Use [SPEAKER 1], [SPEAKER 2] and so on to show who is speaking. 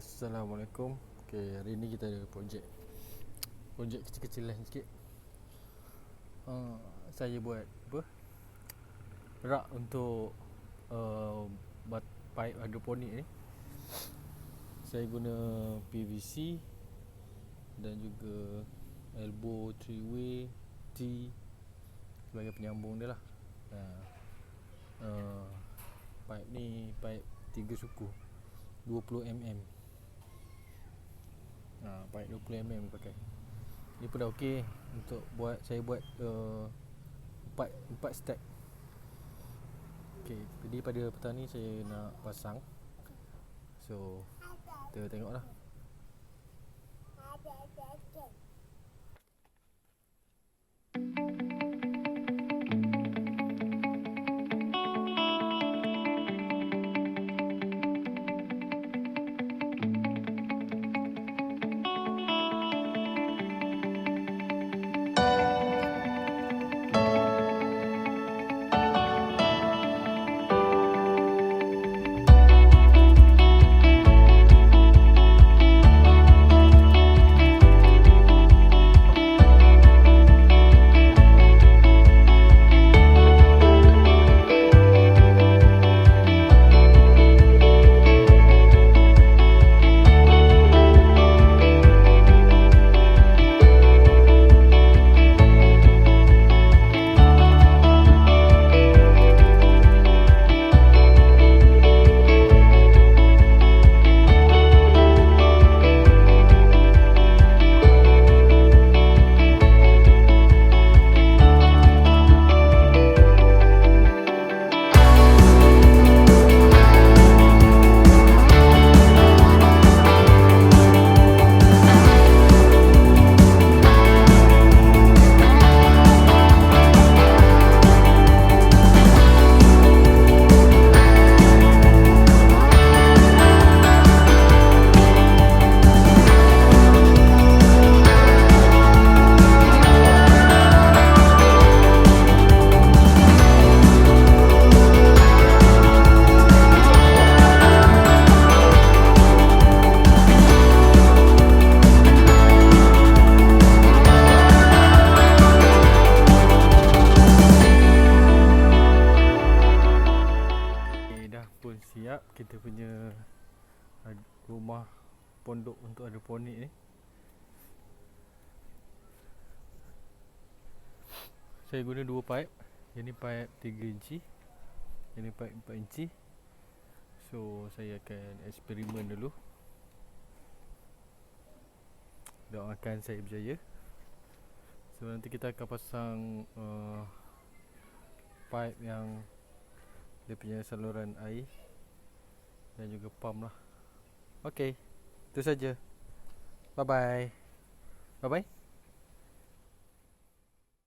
[SPEAKER 1] Assalamualaikum. Hari ni kita ada projek kecil-kecilan sikit. Saya buat rak untuk paip hidroponik ni. Saya guna PVC dan juga elbow 3-way T sebagai penyambung dia lah. Paip ni paip 3 suku 20mm. Paip 20mm pakai. Ni pun dah okey untuk saya buat 4 step. Okey, jadi pada petang ni saya nak pasang. So kita tengoklah. Pun siap kita punya rumah pondok untuk hidroponik ni. Saya guna 2 paip. Yang ni paip 3 inci, yang ni paip 4 inci. So saya akan eksperimen dulu. Doakan saya berjaya. So nanti kita akan pasang paip yang dia punya saluran air dan juga pump lah. Okey, itu saja. Bye bye.